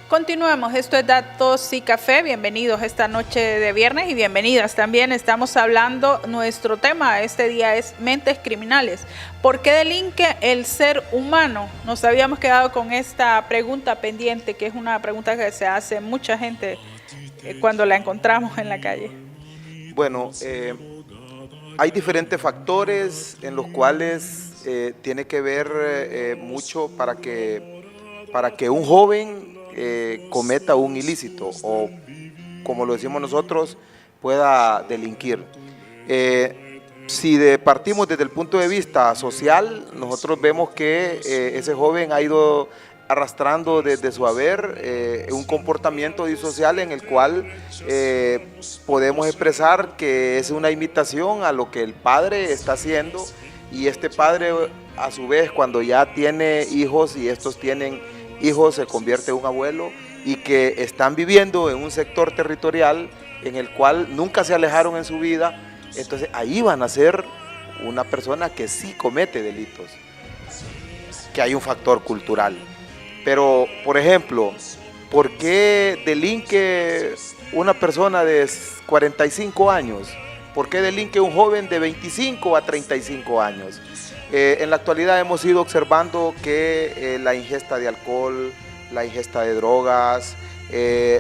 Continuamos, esto es Datos y Café, bienvenidos esta noche de viernes y bienvenidas también. Estamos hablando, nuestro tema este día es mentes criminales. ¿Por qué delinque el ser humano? Nos habíamos quedado con esta pregunta pendiente, que es una pregunta que se hace mucha gente cuando la encontramos en la calle. Bueno, hay diferentes factores en los cuales tiene que ver mucho para que un joven cometa un ilícito o, como lo decimos nosotros, pueda delinquir. Si partimos desde el punto de vista social, nosotros vemos que ese joven ha ido arrastrando desde su haber un comportamiento disocial en el cual podemos expresar que es una imitación a lo que el padre está haciendo, y este padre a su vez, cuando ya tiene hijos y estos tienen hijos, se convierte en un abuelo, y que están viviendo en un sector territorial en el cual nunca se alejaron en su vida. Entonces ahí van a ser una persona que sí comete delitos, que hay un factor cultural. Pero, por ejemplo, ¿por qué delinque una persona de 45 años? ¿Por qué delinque un joven de 25 a 35 años? En la actualidad hemos ido observando que la ingesta de alcohol, la ingesta de drogas,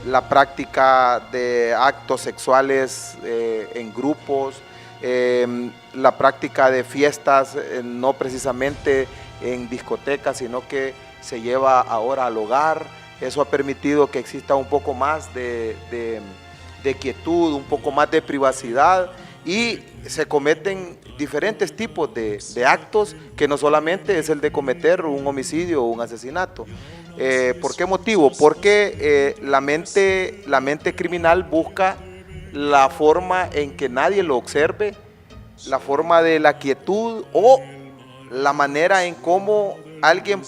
la práctica de actos sexuales en grupos, la práctica de fiestas, no precisamente en discotecas, sino que se lleva ahora al hogar. Eso ha permitido que exista un poco más de quietud, un poco más de privacidad, y se cometen diferentes tipos de actos, que no solamente es el de cometer un homicidio o un asesinato. ¿Por qué motivo? Porque la mente criminal busca la forma en que nadie lo observe, la forma de la quietud, o la manera en cómo alguien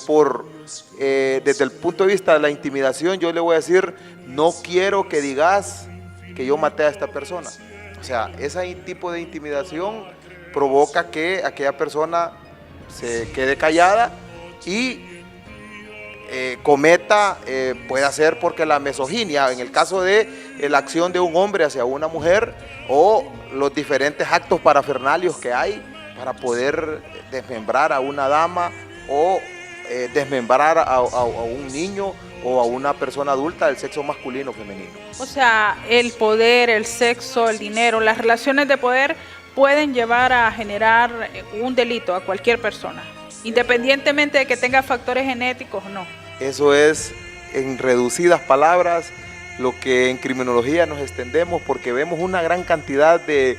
desde el punto de vista de la intimidación, yo le voy a decir: no quiero que digas que yo maté a esta persona. O sea, ese tipo de intimidación provoca que aquella persona se quede callada y cometa, puede ser porque la misoginia, en el caso de la acción de un hombre hacia una mujer, o los diferentes actos parafernalios que hay para poder desmembrar a una dama, o desmembrar a un niño o a una persona adulta del sexo masculino o femenino. O sea, el poder, el sexo, el dinero, las relaciones de poder pueden llevar a generar un delito a cualquier persona, independientemente de que tenga factores genéticos o no. Eso es, en reducidas palabras, lo que en criminología nos extendemos, porque vemos una gran cantidad de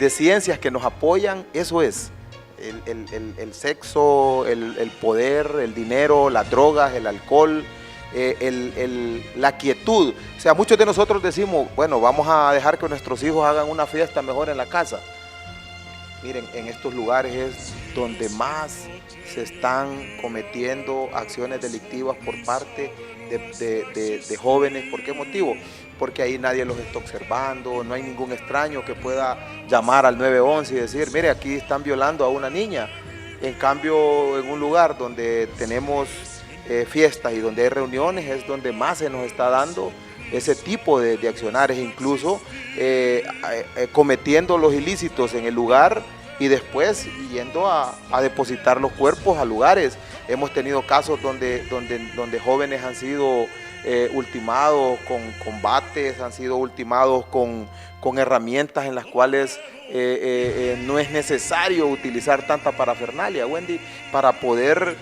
ciencias que nos apoyan. Eso es el sexo, el poder, el dinero, las drogas, el alcohol, la quietud. O sea, muchos de nosotros decimos: bueno, vamos a dejar que nuestros hijos hagan una fiesta mejor en la casa. Miren, en estos lugares es donde más se están cometiendo acciones delictivas por parte de jóvenes. ¿Por qué motivo? Porque ahí nadie los está observando, no hay ningún extraño que pueda llamar al 911 y decir: mire, aquí están violando a una niña. En cambio, en un lugar donde tenemos fiestas y donde hay reuniones, es donde más se nos está dando ese tipo de accionares, incluso cometiendo los ilícitos en el lugar y después yendo a depositar los cuerpos a lugares. Hemos tenido casos donde jóvenes han sido ultimados con combates, han sido ultimados con herramientas en las cuales no es necesario utilizar tanta parafernalia, Wendy, para poder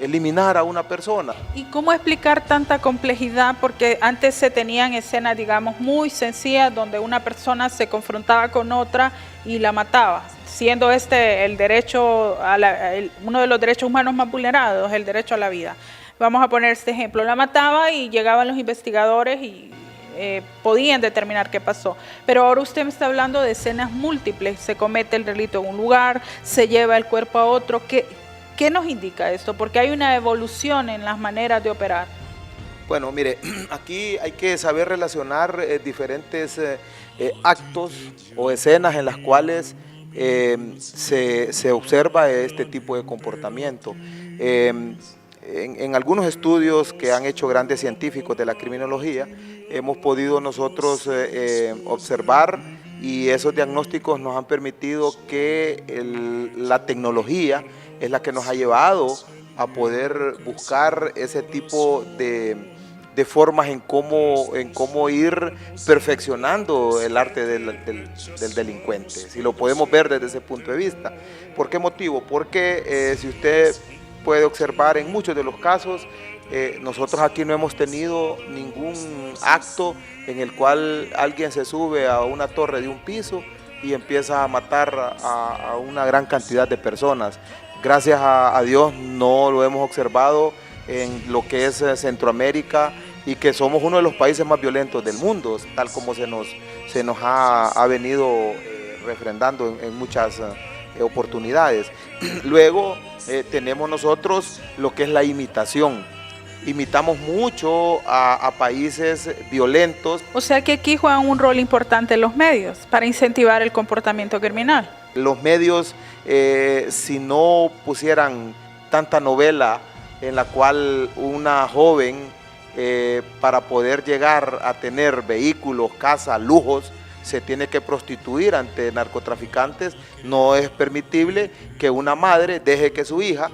eliminar a una persona. ¿Y cómo explicar tanta complejidad? Porque antes se tenían escenas, digamos, muy sencillas, donde una persona se confrontaba con otra y la mataba, siendo este el derecho uno de los derechos humanos más vulnerados, el derecho a la vida. Vamos a poner este ejemplo: la mataba y llegaban los investigadores y podían determinar qué pasó. Pero ahora usted me está hablando de escenas múltiples: se comete el delito en un lugar, se lleva el cuerpo a otro. ¿Qué nos indica esto? Porque hay una evolución en las maneras de operar. Bueno, mire, aquí hay que saber relacionar diferentes actos o escenas en las cuales se observa este tipo de comportamiento. en algunos estudios que han hecho grandes científicos de la criminología, hemos podido nosotros observar, y esos diagnósticos nos han permitido que la tecnología es la que nos ha llevado a poder buscar ese tipo de formas en cómo ir perfeccionando el arte del delincuente, si lo podemos ver desde ese punto de vista. ¿Por qué motivo? Porque si usted puede observar en muchos de los casos, nosotros aquí no hemos tenido ningún acto en el cual alguien se sube a una torre de un piso y empieza a matar a una gran cantidad de personas. Gracias a Dios no lo hemos observado en lo que es Centroamérica, y que somos uno de los países más violentos del mundo, tal como se nos ha venido refrendando en muchas oportunidades. Luego tenemos nosotros lo que es la imitación. Imitamos mucho a países violentos. O sea que aquí juegan un rol importante los medios para incentivar el comportamiento criminal. Los medios, si no pusieran tanta novela en la cual una joven, para poder llegar a tener vehículos, casas, lujos, se tiene que prostituir ante narcotraficantes, no es permitible que una madre deje que su hija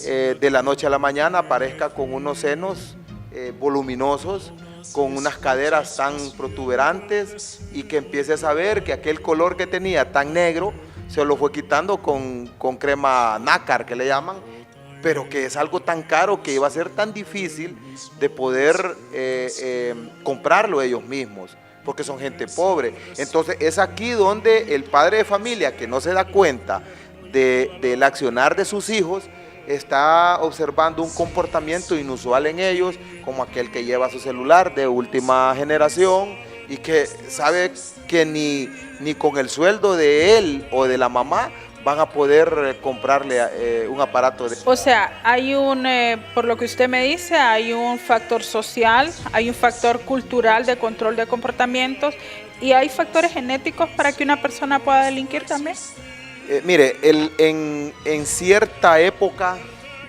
de la noche a la mañana aparezca con unos senos voluminosos, con unas caderas tan protuberantes, y que empiece a saber que aquel color que tenía tan negro se lo fue quitando con crema nácar, que le llaman, pero que es algo tan caro que iba a ser tan difícil de poder comprarlo ellos mismos, porque son gente pobre. Entonces es aquí donde el padre de familia, que no se da cuenta del accionar de sus hijos, está observando un comportamiento inusual en ellos, como aquel que lleva su celular de última generación y que sabe que ni con el sueldo de él o de la mamá van a poder comprarle un aparato. O sea, hay por lo que usted me dice, hay un factor social, hay un factor cultural de control de comportamientos, y hay factores genéticos para que una persona pueda delinquir también. Mire, en cierta época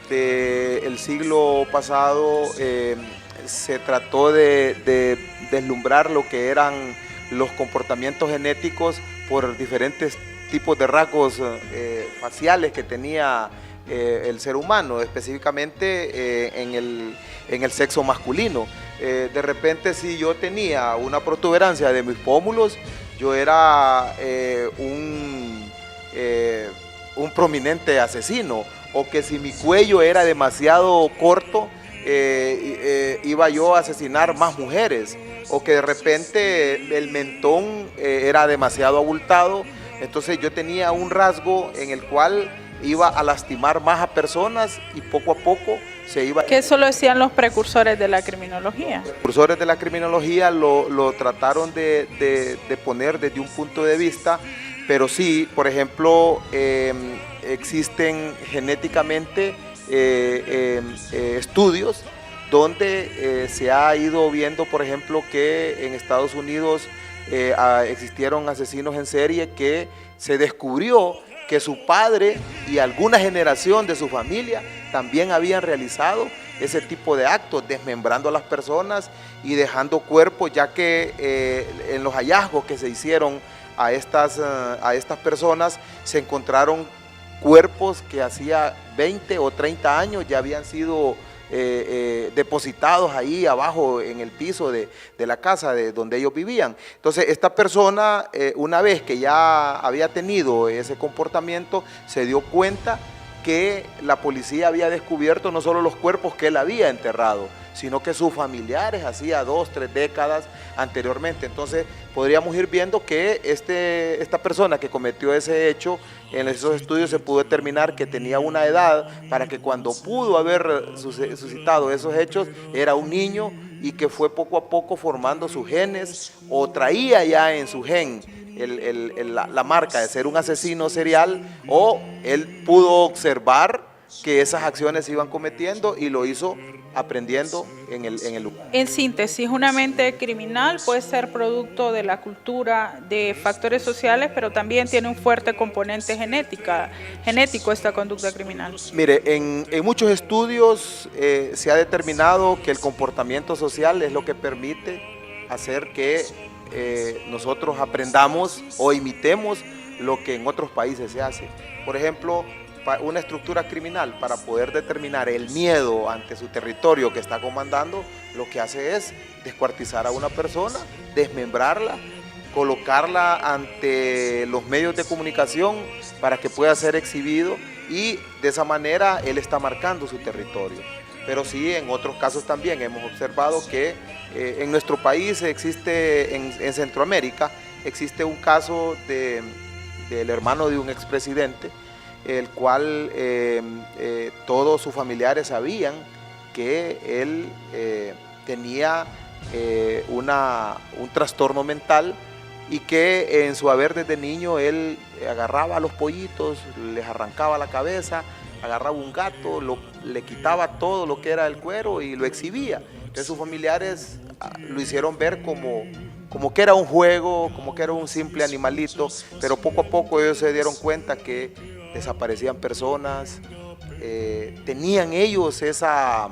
del siglo pasado se trató de deslumbrar lo que eran los comportamientos genéticos por diferentes tipos de rasgos faciales que tenía el ser humano, específicamente en el sexo masculino. De repente, si yo tenía una protuberancia de mis pómulos, yo era un prominente asesino, o que si mi cuello era demasiado corto, iba yo a asesinar más mujeres, o que de repente el mentón era demasiado abultado, entonces yo tenía un rasgo en el cual iba a lastimar más a personas, y poco a poco se iba... Que eso lo decían los precursores de la criminología. Los precursores de la criminología lo trataron de poner desde un punto de vista, pero sí, por ejemplo, existen genéticamente estudios donde se ha ido viendo, por ejemplo, que en Estados Unidos existieron asesinos en serie que se descubrió que su padre y alguna generación de su familia también habían realizado ese tipo de actos, desmembrando a las personas y dejando cuerpos, ya que en los hallazgos que se hicieron a estas personas se encontraron cuerpos que hacía 20 o 30 años ya habían sido depositados ahí abajo en el piso de la casa donde ellos vivían. Entonces esta persona, una vez que ya había tenido ese comportamiento, se dio cuenta que la policía había descubierto no solo los cuerpos que él había enterrado, sino que sus familiares hacía 2, 3 décadas anteriormente. Entonces podríamos ir viendo que esta persona que cometió ese hecho, en esos estudios se pudo determinar que tenía una edad para que cuando pudo haber suscitado esos hechos era un niño, y que fue poco a poco formando sus genes, o traía ya en su gen la marca de ser un asesino serial, o él pudo observar que esas acciones se iban cometiendo y lo hizo aprendiendo en el lugar. En síntesis, una mente criminal puede ser producto de la cultura, de factores sociales, pero también tiene un fuerte componente genético esta conducta criminal. Mire, en muchos estudios se ha determinado que el comportamiento social es lo que permite hacer que nosotros aprendamos o imitemos lo que en otros países se hace. Por ejemplo, una estructura criminal, para poder determinar el miedo ante su territorio que está comandando, lo que hace es descuartizar a una persona, desmembrarla, colocarla ante los medios de comunicación para que pueda ser exhibido, y de esa manera él está marcando su territorio. Pero sí, en otros casos también hemos observado que en nuestro país existe, en Centroamérica, existe un caso del hermano de un expresidente, el cual todos sus familiares sabían que él tenía un trastorno mental, y que en su haber desde niño él agarraba a los pollitos, les arrancaba la cabeza, agarraba un gato, le quitaba todo lo que era el cuero y lo exhibía. Entonces sus familiares lo hicieron ver como que era un juego, como que era un simple animalito, pero poco a poco ellos se dieron cuenta que desaparecían personas, tenían ellos esa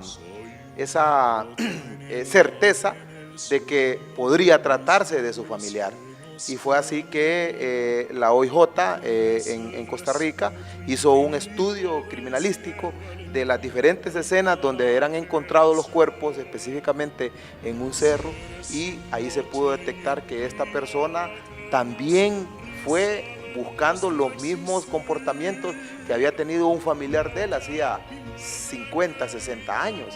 certeza de que podría tratarse de su familiar. Y fue así que la OIJ en Costa Rica hizo un estudio criminalístico de las diferentes escenas donde eran encontrados los cuerpos, específicamente en un cerro, y ahí se pudo detectar que esta persona también fue buscando los mismos comportamientos que había tenido un familiar de él hacía 50, 60 años.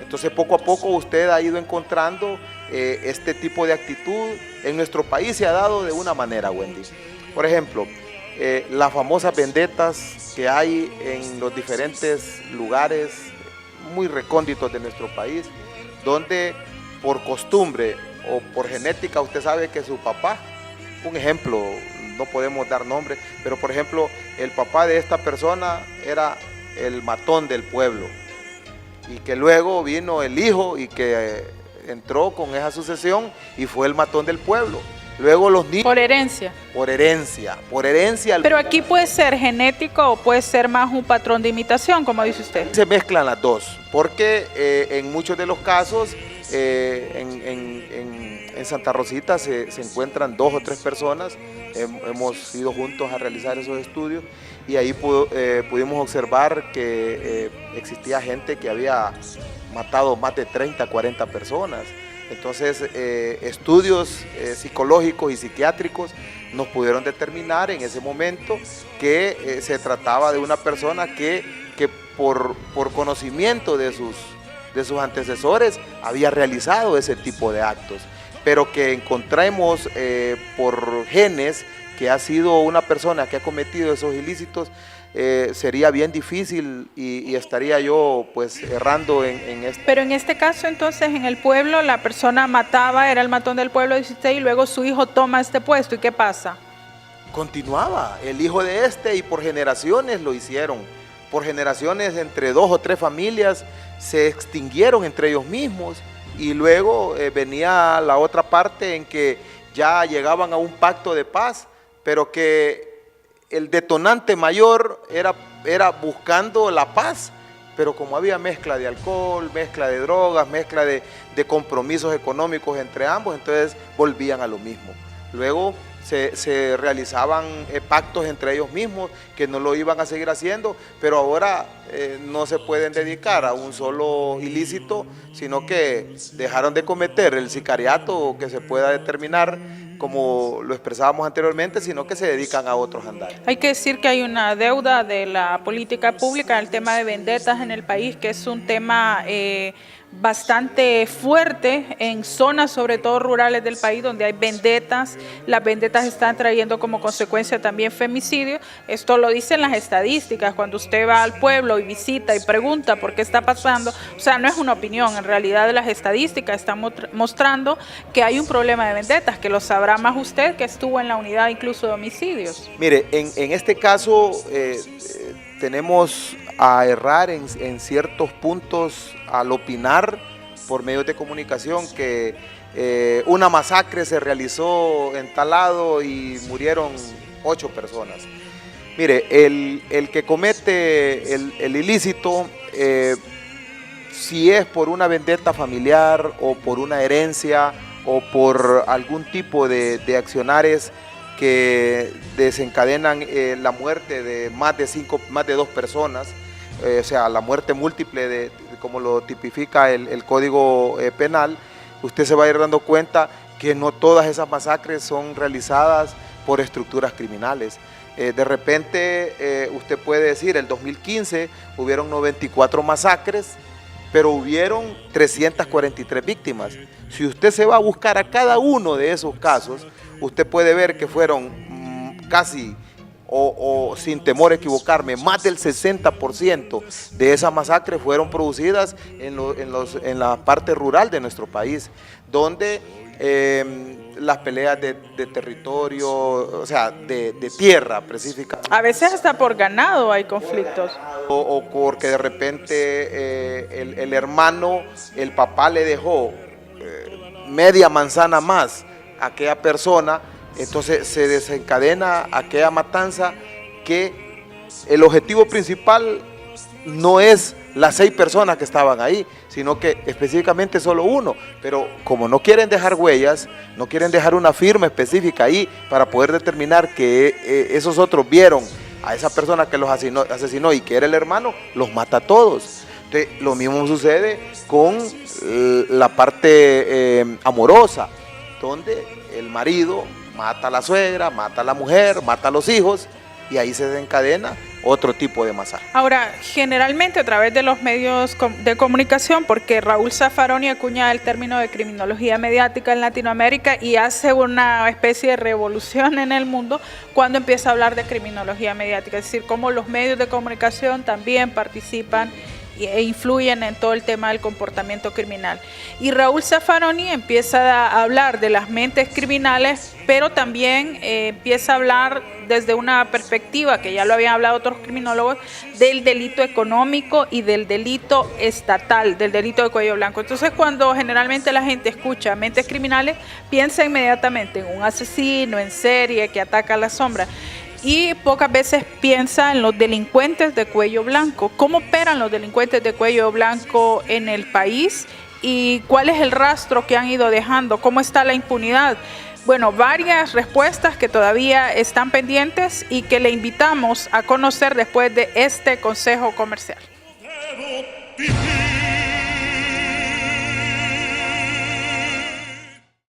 Entonces poco a poco usted ha ido encontrando este tipo de actitud. En nuestro país se ha dado de una manera, Wendy. Por ejemplo, las famosas vendetas que hay en los diferentes lugares muy recónditos de nuestro país, donde por costumbre o por genética usted sabe que su papá, un ejemplo, no podemos dar nombre, pero por ejemplo el papá de esta persona era el matón del pueblo, y que luego vino el hijo y que entró con esa sucesión y fue el matón del pueblo. Luego los niños... Por herencia. Por herencia. Pero aquí puede ser genético o puede ser más un patrón de imitación, como dice usted. Se mezclan las dos, porque en muchos de los casos en Santa Rosita se encuentran 2 o 3 personas. Hemos ido juntos a realizar esos estudios y ahí pudimos observar que existía gente que había matado más de 30, 40 personas. Entonces, estudios psicológicos y psiquiátricos nos pudieron determinar en ese momento que se trataba de una persona que por conocimiento de sus antecesores había realizado ese tipo de actos, pero que encontremos por genes que ha sido una persona que ha cometido esos ilícitos, sería bien difícil y estaría yo pues errando en esto. Pero en este caso entonces en el pueblo la persona mataba, era el matón del pueblo, dice usted, y luego su hijo toma este puesto, ¿y qué pasa? Continuaba el hijo de y por generaciones lo hicieron, por generaciones entre 2 o 3 familias se extinguieron entre ellos mismos, y luego venía la otra parte en que ya llegaban a un pacto de paz, pero que el detonante mayor era buscando la paz, pero como había mezcla de alcohol, mezcla de drogas, mezcla de compromisos económicos entre ambos, entonces volvían a lo mismo. Luego se realizaban pactos entre ellos mismos que no lo iban a seguir haciendo, pero ahora no se pueden dedicar a un solo ilícito, sino que dejaron de cometer el sicariato que se pueda determinar como lo expresábamos anteriormente, sino que se dedican a otros andares. Hay que decir que hay una deuda de la política pública, el tema de vendetas en el país, que es un tema bastante fuerte en zonas, sobre todo rurales del país, donde hay vendetas. Las vendetas están trayendo como consecuencia también femicidio. Esto lo dicen las estadísticas. Cuando usted va al pueblo y visita y pregunta por qué está pasando, o sea, no es una opinión, en realidad las estadísticas están mostrando que hay un problema de vendetas, que lo sabrá más usted, que estuvo en la unidad incluso de homicidios. Mire, en este caso tenemos a errar en ciertos puntos al opinar por medios de comunicación que una masacre se realizó en tal lado y murieron 8 personas. Mire, el que comete el ilícito, si es por una vendetta familiar o por una herencia o por algún tipo de accionares que desencadenan la muerte de más de 2 personas, o sea, la muerte múltiple como lo tipifica el Código Penal, usted se va a ir dando cuenta que no todas esas masacres son realizadas por estructuras criminales. De repente usted puede decir, el 2015 hubieron 94 masacres, pero hubieron 343 víctimas. Si usted se va a buscar a cada uno de esos casos, usted puede ver que fueron casi, o sin temor a equivocarme, más del 60% de esas masacres fueron producidas en la parte rural de nuestro país, donde las peleas de territorio, o sea, de tierra específicamente. A veces hasta por ganado hay conflictos. O porque de repente el hermano, el papá le dejó media manzana más a aquella persona, entonces se desencadena aquella matanza que el objetivo principal no es las 6 personas que estaban ahí, sino que específicamente solo uno, pero como no quieren dejar huellas, no quieren dejar una firma específica ahí para poder determinar que esos otros vieron a esa persona que los asesinó y que era el hermano, los mata a todos. Entonces, lo mismo sucede con la parte amorosa, donde el marido mata a la suegra, mata a la mujer, mata a los hijos, y ahí se desencadena otro tipo de masacre. Ahora, generalmente a través de los medios de comunicación, porque Raúl Zaffaroni acuña el término de criminología mediática en Latinoamérica y hace una especie de revolución en el mundo cuando empieza a hablar de criminología mediática, es decir, cómo los medios de comunicación también participan e influyen en todo el tema del comportamiento criminal. Y Raúl Zaffaroni empieza a hablar de las mentes criminales, pero también empieza a hablar desde una perspectiva, que ya lo habían hablado otros criminólogos, del delito económico y del delito estatal, del delito de cuello blanco. Entonces, cuando generalmente la gente escucha mentes criminales, piensa inmediatamente en un asesino en serie que ataca a la sombra. Y pocas veces piensa en los delincuentes de cuello blanco. ¿Cómo operan los delincuentes de cuello blanco en el país? ¿Y cuál es el rastro que han ido dejando? ¿Cómo está la impunidad? Bueno, varias respuestas que todavía están pendientes y que le invitamos a conocer después de este consejo comercial.